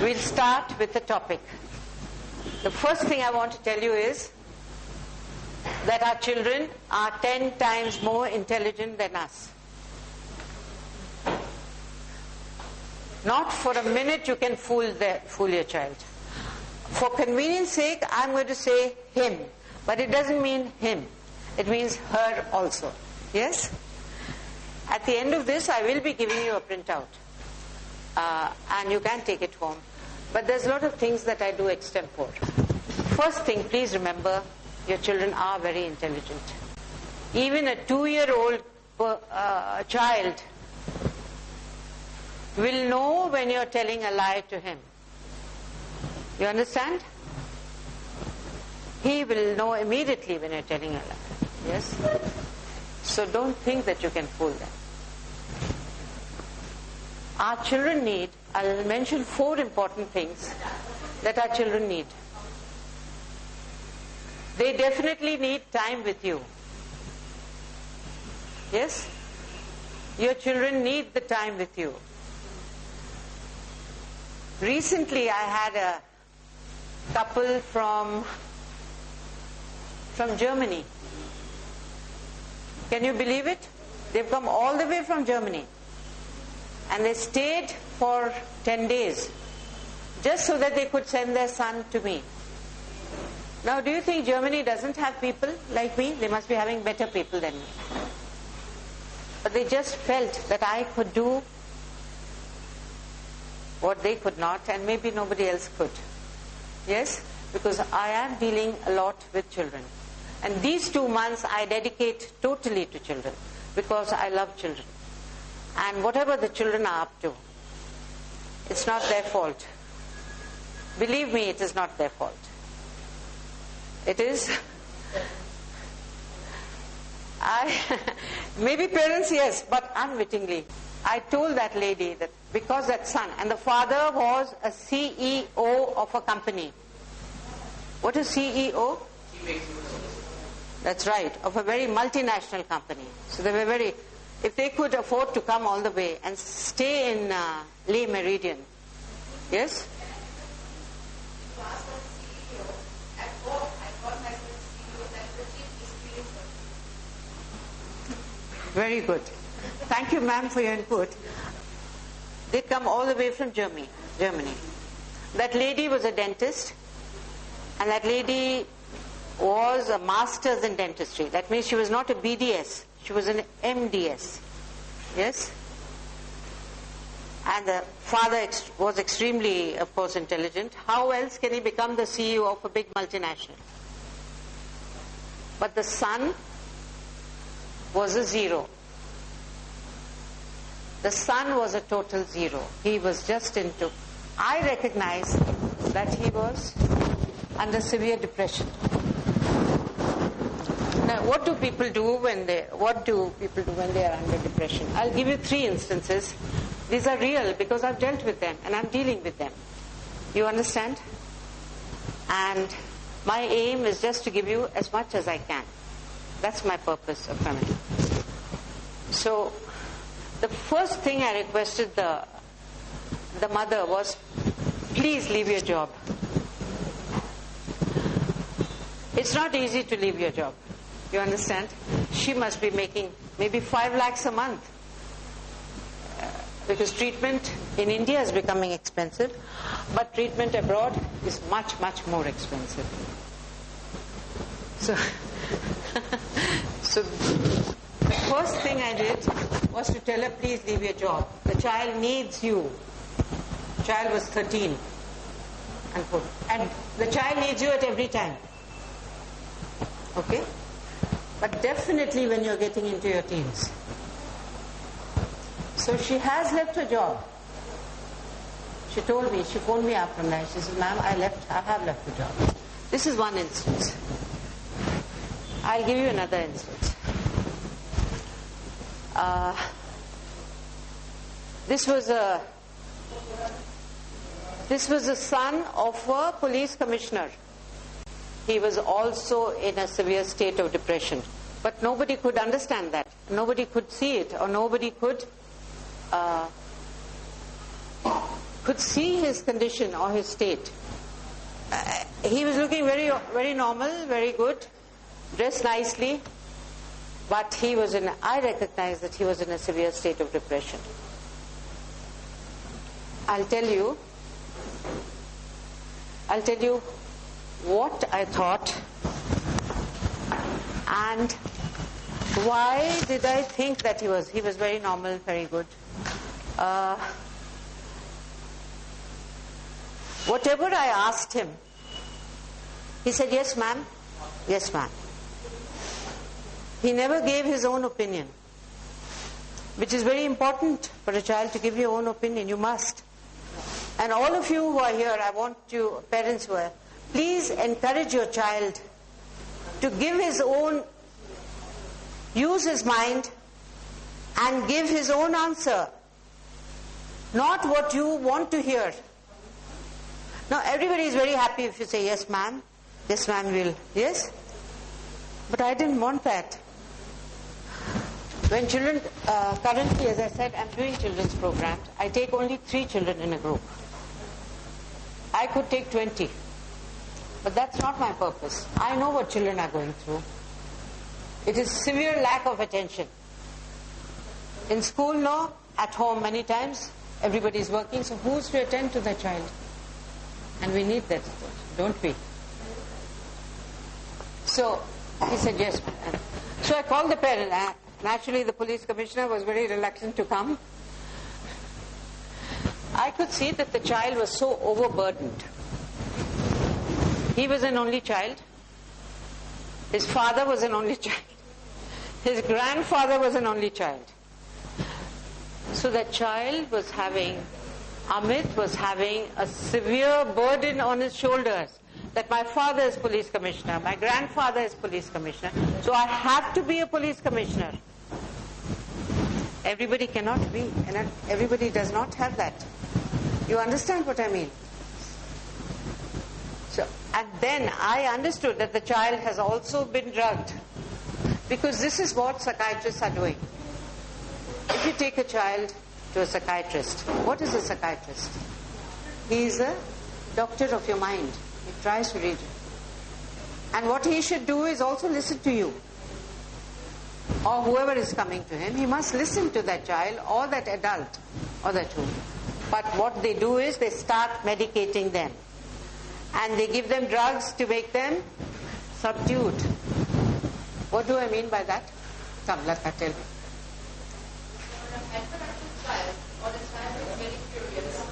We'll start with the topic. The first thing I want to tell you is that our children are 10 times more intelligent than us. Not for a minute you can fool your child. For convenience sake, I'm going to say him, but it doesn't mean him. It means her also. Yes? At the end of this, I will be giving you a printout. And you can take it home. But there's a lot of things that I do extempore. First thing, please remember, your children are very intelligent. Even a 2-year-old child will know when you're telling a lie to him. You understand? He will know immediately when you're telling a lie. Yes? So don't think that you can fool them. Our children need, I'll mention 4 important things that our children need. They definitely need time with you. Yes? Your children need the time with you. Recently I had a couple from Germany. Can you believe it? They've come all the way from Germany. And they stayed for 10 days just so that they could send their son to me. Now, do you think Germany doesn't have people like me? They must be having better people than me. But they just felt that I could do what they could not, and maybe nobody else could. Yes? Because I am dealing a lot with children. And these 2 months I dedicate totally to children because I love children. And whatever the children are up to, it's not their fault. Believe me, it is not their fault. It is. Maybe parents, yes, but unwittingly. I told that lady that because that son, and the father was a CEO of a company. What is CEO? That's right, of a very multinational company. So they were very, if they could afford to come all the way and stay in Le Méridien. Yes? Very good. Thank you, ma'am, for your input. They come all the way from Germany. That lady was a dentist, and that lady was a master's in dentistry. That means she was not a BDS, she was an MDS. Yes? And the father was extremely, of course, intelligent. How else can he become the CEO of a big multinational? But the son was a zero. The son was a total zero. He was just into... I recognize that he was under severe depression. Now, what do people do when they are under depression? I'll give you 3 instances. These are real because I've dealt with them and I'm dealing with them. You understand? And my aim is just to give you as much as I can. That's my purpose of coming. So, the first thing I requested the mother was, please leave your job. It's not easy to leave your job. You understand? She must be making maybe 5 lakhs a month. Because treatment in India is becoming expensive, but treatment abroad is much, much more expensive. So, the first thing I did was to tell her, please leave your job. The child needs you. The child was 13. And the child needs you at every time. Okay? But definitely when you're getting into your teens. So she has left her job. She told me, she phoned me up one night. She said, ma'am, I have left the job. This is one instance. I'll give you another instance. This was a son of a police commissioner. He was also in a severe state of depression. But nobody could understand that. Nobody could see it, or nobody could could see his condition or his state. He was looking very, very normal, very good, dressed nicely, but I recognized that he was in a severe state of depression. I'll tell you what I thought and why did I think that he was very normal, very good. Whatever I asked him, he said, yes ma'am, yes ma'am. He never gave his own opinion, which is very important for a child to give your own opinion. You must. And all of you who are here, I want you, parents who are, please encourage your child to give his own, use his mind and give his own answer, not what you want to hear. Now everybody is very happy if you say, yes ma'am, will, yes? But I didn't want that. When children, currently as I said, I'm doing children's programs, I take only 3 children in a group. I could take 20. But that's not my purpose. I know what children are going through. It is severe lack of attention. In school, no. At home, many times, everybody is working. So who's to attend to the child? And we need that, don't we? So he said, yes. So I called the parent. Naturally, the police commissioner was very reluctant to come. I could see that the child was so overburdened. He was an only child. His father was an only child. His grandfather was an only child. So the child was having, Amit was having a severe burden on his shoulders. That my father is police commissioner, my grandfather is police commissioner, so I have to be a police commissioner. Everybody cannot be, and everybody does not have that. You understand what I mean? So, and then I understood that the child has also been drugged, because this is what psychiatrists are doing. If you take a child to a psychiatrist, what is a psychiatrist? He is a doctor of your mind. He tries to read you. And what he should do is also listen to you. Or whoever is coming to him, he must listen to that child or that adult or that woman. But what they do is they start medicating them. And they give them drugs to make them subdued. What do I mean by that? Come, Lata, tell me. Or the child is very curious.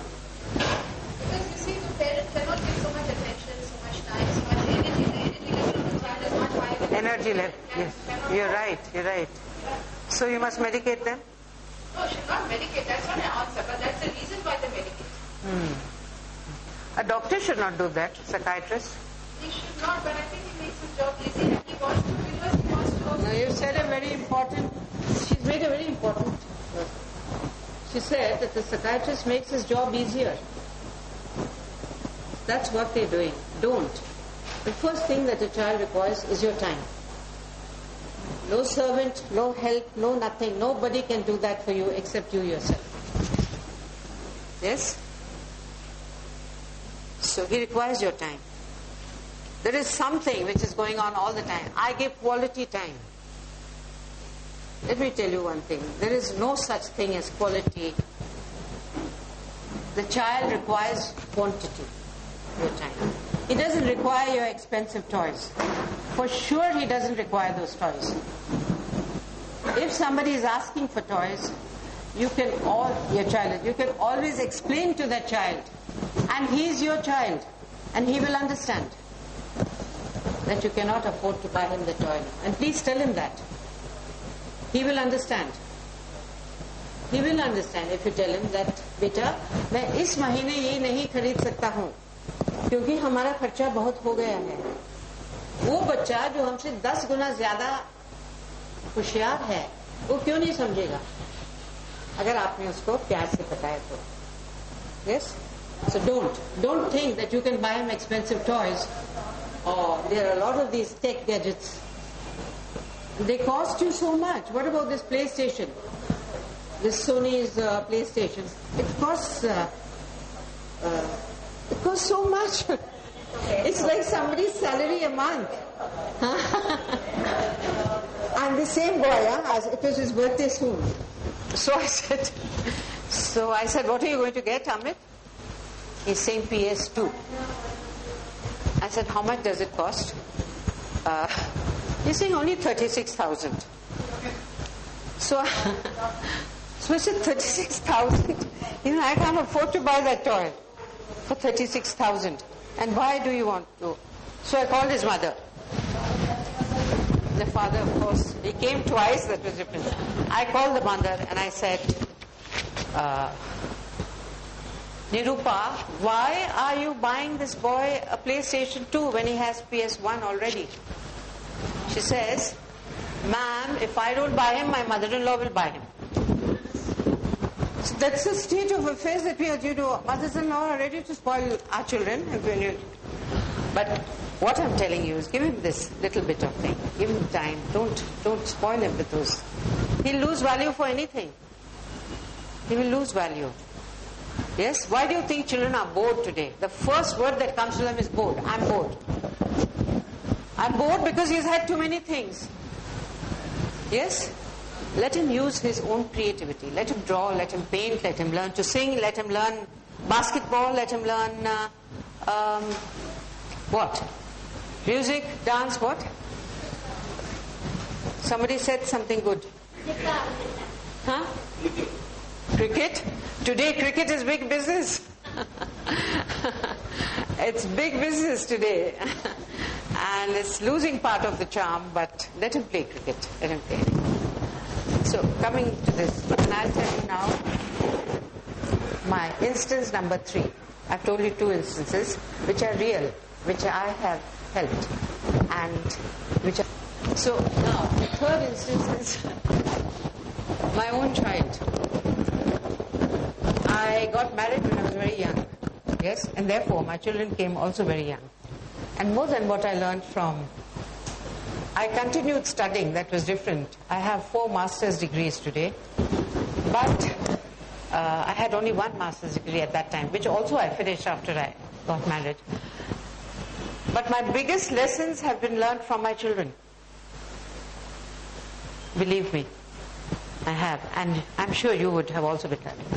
Because you see, the parent cannot give so much attention, so much time, so much energy. The energy level of the child is much higher. Energy level, yes. You're right. So you must medicate them? No, should not medicate. That's not an answer, but that's the reason why they medicate. A doctor should not do that, psychiatrist. He should not, but I think he makes his job easy and he wants to, because he wants to. Now you said she's made a very important. She said that the psychiatrist makes his job easier. That's what they're doing. Don't. The first thing that a child requires is your time. No servant, no help, no nothing. Nobody can do that for you except you yourself. Yes? So he requires your time. There is something which is going on all the time. I give quality time. Let me tell you one thing. There is no such thing as quality. The child requires quantity, your time. He doesn't require your expensive toys. For sure he doesn't require those toys. If somebody is asking for toys, you can always explain to that child. And he is your child. And he will understand that you cannot afford to buy him the toy. And please tell him that. He will understand. He will understand if you tell him that, बेटा मैं इस महीने ये नहीं खरीद सकता हूँ क्योंकि हमारा खर्चा बहुत हो गया है. वो बच्चा जो हमसे 10 गुना ज्यादा होशियार है वो क्यों नहीं समझेगा अगर आपने उसको प्यार से बताया तो. Yes? So don't think that you can buy him expensive toys, or there are a lot of these tech gadgets. They cost you so much. What about this PlayStation? This Sony's PlayStation. It costs It costs so much. It's like somebody's salary a month. And the same boy, it was his birthday soon. So I said, what are you going to get, Amit? He's saying PS2. I said, how much does it cost? He's saying only 36,000. So I said, 36,000? I can't afford to buy that toy for 36,000. And why do you want to? So I called his mother. The father, of course, he came twice, that was different. I called the mother and I said, Nirupa, why are you buying this boy a PlayStation 2 when he has PS1 already? She says, ma'am, if I don't buy him, my mother-in-law will buy him. So that's the state of affairs that we are due to. Mothers-in-law are ready to spoil our children. But what I'm telling you is give him this little bit of thing. Give him time. Don't spoil him with those. He'll lose value for anything. He will lose value. Yes? Why do you think children are bored today? The first word that comes to them is bored. I'm bored. I'm bored because he's had too many things. Yes? Let him use his own creativity. Let him draw, let him paint, let him learn to sing, let him learn basketball, let him learn what? Music, dance, what? Somebody said something good. Huh? Cricket? Today cricket is big business. It's big business today. And it's losing part of the charm, but let him play cricket. Let him play. So, coming to this, and I'll tell you now my instance number 3. I've told you 2 instances which are real, which I have helped, and which are... So, now, the 3rd instance is my own child. I got married when I was very young, yes, and therefore my children came also very young. And more than what I learned from... I continued studying, that was different. I have 4 master's degrees today, but I had only 1 master's degree at that time, which also I finished after I got married. But my biggest lessons have been learned from my children. Believe me, I have, and I'm sure you would have also been learning.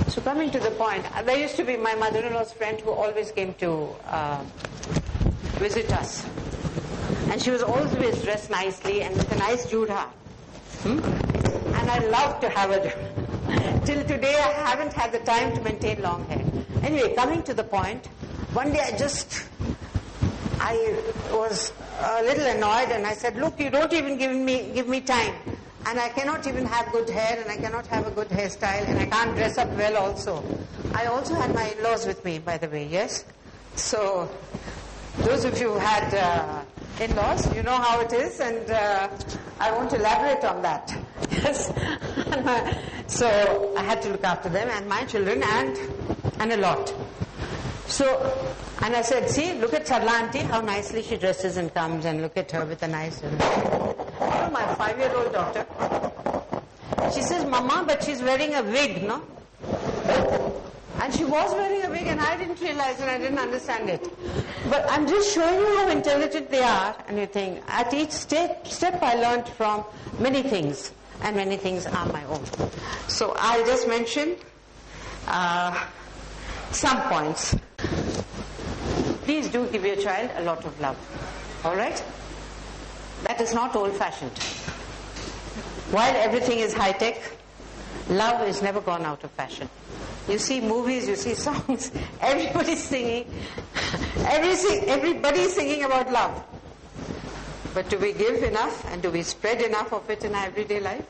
So coming to the point, there used to be my mother-in-law's friend who always came to visit us. And she was always dressed nicely and with a nice judha. And I loved to have her. Till today I haven't had the time to maintain long hair. Anyway, coming to the point, one day I was a little annoyed and I said, look, you don't even give me time. And I cannot even have good hair and I cannot have a good hairstyle and I can't dress up well also. I also had my in-laws with me, by the way, yes? So, those of you who had in-laws, you know how it is, and I won't elaborate on that. Yes. So I had to look after them and my children and a lot. So, and I said, see, look at Sarla auntie, how nicely she dresses and comes, and look at her with a nice... my 5-year-old daughter, she says, Mama, but she's wearing a wig, no? And she was wearing a wig and I didn't realize and I didn't understand it. But I'm just showing you how intelligent they are, and you think, at each step I learned from many things, and many things are my own. So I'll just mention some points. Please do give your child a lot of love. Alright? That is not old-fashioned. While everything is high-tech, love is never gone out of fashion. You see movies, you see songs, everybody's singing. Everybody's singing about love. But do we give enough and do we spread enough of it in our everyday life?